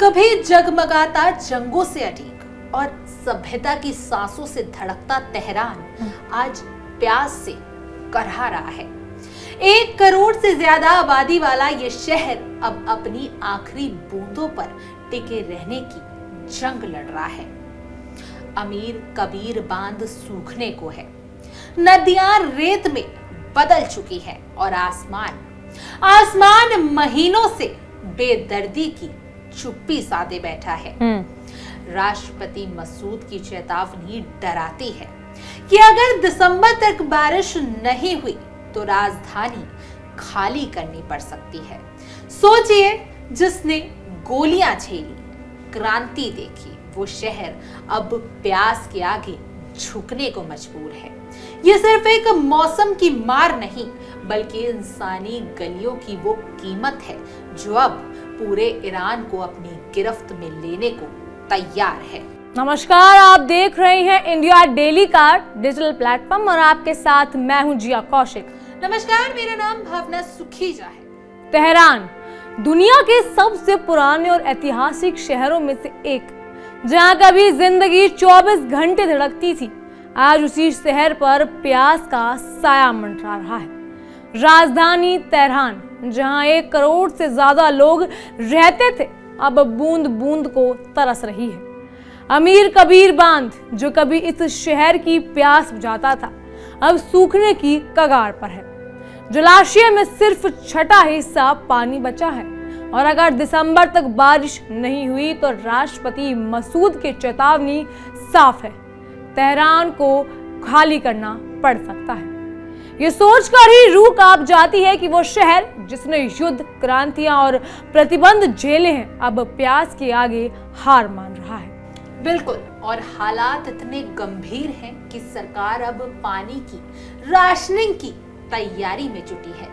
कभी जगमगाता जंगों से अटीक और सभ्यता की सांसों से धड़कता तेहरान आज प्यास से करहा रहा है। 1 करोड़ से ज्यादा आबादी वाला ये शहर अब अपनी आखिरी बूंदों पर टिके रहने की जंग लड़ रहा है। अमीर कबीर बांध सूखने को है, नदियां रेत में बदल चुकी है और आसमान महीनों से बेदर्दी की चुप्पी साधे बैठा है। राष्ट्रपति मसूद की चेतावनी डराती है कि अगर दिसंबर तक बारिश नहीं हुई तो राजधानी खाली करनी पड़ सकती है। सोचिए, जिसने गोलियां झेली, क्रांति देखी, वो शहर अब प्यास के आगे झुकने को मजबूर है। ये सिर्फ एक मौसम की मार नहीं, बल्कि इंसानी गलियों की वो कीमत है जो अब पूरे ईरान को अपनी गिरफ्त में लेने को तैयार है। नमस्कार, आप देख रहे हैं इंडिया डेली का डिजिटल प्लेटफॉर्म और आपके साथ मैं हूं जिया कौशिक। नमस्कार, मेरा नाम भावना सुखीजा है। तेहरान दुनिया के सबसे पुराने और ऐतिहासिक शहरों में से एक, जहां कभी जिंदगी 24 घंटे धड़कती थी, आज उसी शहर पर प्यास का साया मंडरा रहा है। राजधानी तेहरान, जहां 1 करोड़ से ज्यादा लोग रहते थे, अब बूंद बूंद को तरस रही है। अमीर कबीर बांध, जो कभी इस शहर की प्यास बुझाता था, अब सूखने की कगार पर है। जलाशय में सिर्फ छठा हिस्सा पानी बचा है और अगर दिसंबर तक बारिश नहीं हुई तो राष्ट्रपति मसूद की चेतावनी साफ है, तेहरान को खाली करना पड़ सकता है। ये सोचकर ही रूह कांप जाती है कि वो शहर जिसने युद्ध, क्रांतियां और प्रतिबंध झेले हैं, अब प्यास के आगे हार मान रहा है। बिल्कुल, और हालात इतने गंभीर हैं कि सरकार अब पानी की राशनिंग की तैयारी में जुटी है।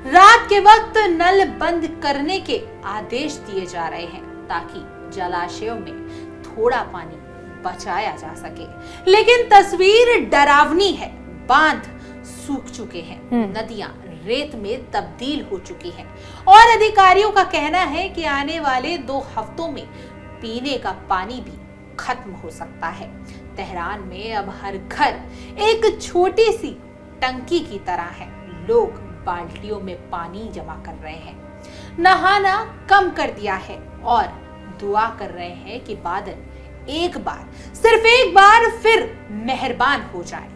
रात के वक्त नल बंद करने के आदेश दिए जा रहे हैं ताकि जलाशयों में थोड़ा पानी बचाया जा सके। लेकिन तस्वीर डरावनी है। बांध सूख चुके हैं, नदियां रेत में तब्दील हो चुकी हैं और अधिकारियों का कहना है कि आने वाले 2 हफ्तों में पीने का पानी भी खत्म हो सकता है। तेहरान में अब हर घर एक छोटी सी टंकी की तरह है। लोग बाल्टियों में पानी जमा कर रहे हैं, नहाना कम कर दिया है और दुआ कर रहे हैं कि बादल एक बार, सिर्फ एक बार फिर मेहरबान हो जाए।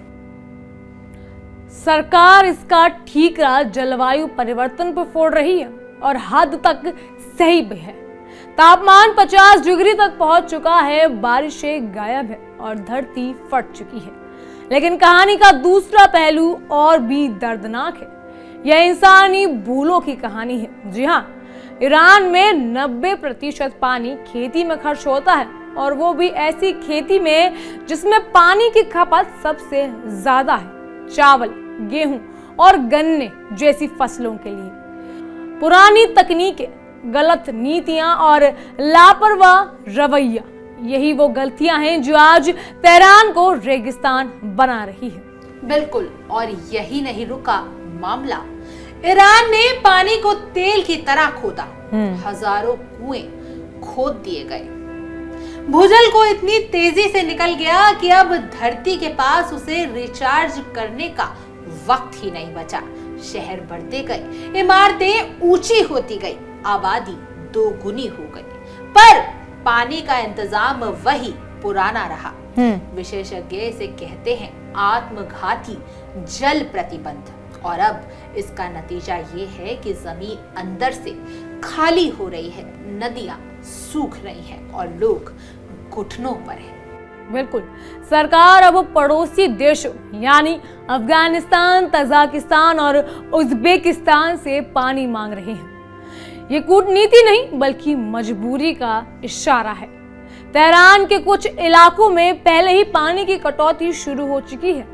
सरकार इसका ठीकरा जलवायु परिवर्तन पर फोड़ रही है और हद तक सही भी है। तापमान 50 डिग्री तक पहुंच चुका है, बारिशें गायब है और धरती फट चुकी है। लेकिन कहानी का दूसरा पहलू और भी दर्दनाक है। यह इंसानी भूलों की कहानी है। जी हाँ, ईरान में 90% पानी खेती में खर्च होता है और वो भी ऐसी खेती में जिसमें पानी की खपत सबसे ज्यादा है, चावल, गेहूं और गन्ने जैसी फसलों के लिए। पुरानी तकनीकें, गलत नीतियां और लापरवाह रवैया, यही वो गलतियां हैं जो आज तेहरान को रेगिस्तान बना रही है। बिल्कुल, और यही नहीं रुका मामला। ईरान ने पानी को तेल की तरह खोदा। हजारों कुएं खोद दिए गए। भूजल को इतनी तेजी से निकल गया कि अब धरती के पास उसे रिचार्ज करने का वक्त ही नहीं बचा। शहर बढ़ते गए, इमारतें ऊंची होती गई, आबादी 2 गुनी हो गई, पर पानी का इंतजाम वही पुराना रहा। विशेषज्ञ इसे कहते हैं आत्मघाती जल प्रतिबंध। और अब इसका नतीजा ये है कि जमीन अंदर से खाली हो रही है, नदियां सूख रही हैं और लोग घुटनों पर हैं। बिल्कुल, सरकार अब पड़ोसी देशों यानी अफगानिस्तान, तजाकिस्तान और उज्बेकिस्तान से पानी मांग रहे हैं। ये कूटनीति नहीं बल्कि मजबूरी का इशारा है। तेहरान के कुछ इलाकों में पहले ही पानी की कटौती शुरू हो चुकी है।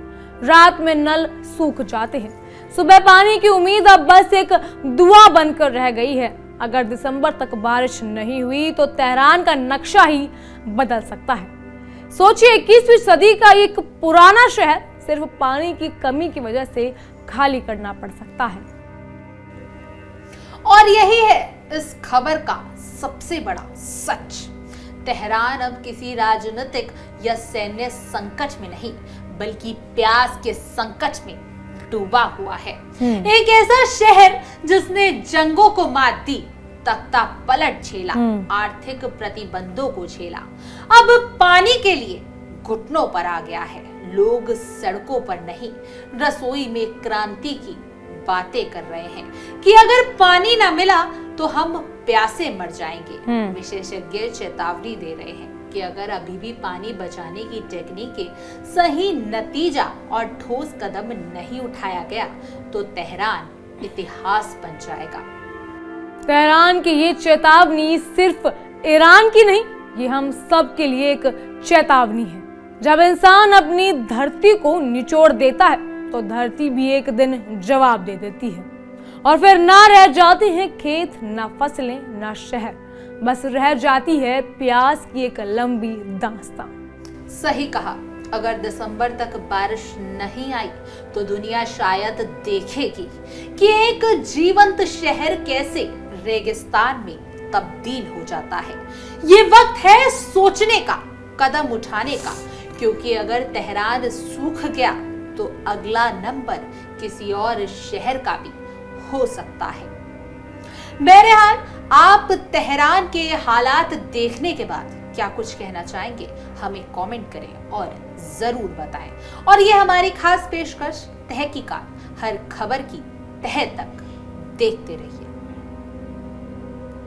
रात में नल सूख जाते हैं, सुबह पानी की उम्मीद अब बस एक दुआ बनकर रह गई है। अगर दिसंबर तक बारिश नहीं हुई तो तेहरान का नक्शा ही बदल सकता है। सोचिए, 21वीं सदी का एक पुराना शहर सिर्फ पानी की कमी की वजह से खाली करना पड़ सकता है। और यही है इस खबर का सबसे बड़ा सच। तेहरान अब किसी राजनीतिक या सैन्य संकट में नहीं, बल्कि प्यास के संकट में डूबा हुआ है। एक ऐसा शहर जिसने जंगों को मात दी, तख्ता पलट झेला, आर्थिक प्रतिबंधों को झेला, अब पानी के लिए घुटनों पर आ गया है। लोग सड़कों पर नहीं, रसोई में क्रांति की बातें कर रहे हैं कि अगर पानी ना मिला तो हम प्यासे मर जाएंगे। विशेषज्ञ चेतावनी दे रहे हैं कि अगर अभी भी पानी बचाने की टेक्निक के सही नतीजा और ठोस कदम नहीं उठाया गया तो तेहरान इतिहास बन जाएगा। तेहरान की ये चेतावनी सिर्फ ईरान की नहीं, ये हम सब के लिए एक चेतावनी है। जब इंसान अपनी धरती को निचोड़ देता है तो धरती भी एक दिन जवाब दे देती है, और फिर ना रह जाते हैं खेत, ना फसलें, ना शहर, बस रह जाती है प्यास की एक लंबी दास्तां। सही कहा, अगर दिसंबर तक बारिश नहीं आई तो दुनिया शायद देखेगी कि एक जीवंत शहर कैसे रेगिस्तान में तब्दील हो जाता है। ये वक्त है सोचने का, कदम उठाने का, क्योंकि अगर तेहरान सूख गया तो अगला नंबर किसी और शहर का भी हो सकता है। बहरहाल, आप तेहरान के हालात देखने के बाद क्या कुछ कहना चाहेंगे, हमें कमेंट करें और जरूर बताएं। और ये हमारी खास पेशकश तहकीकात, हर खबर की तह तक देखते रहिए।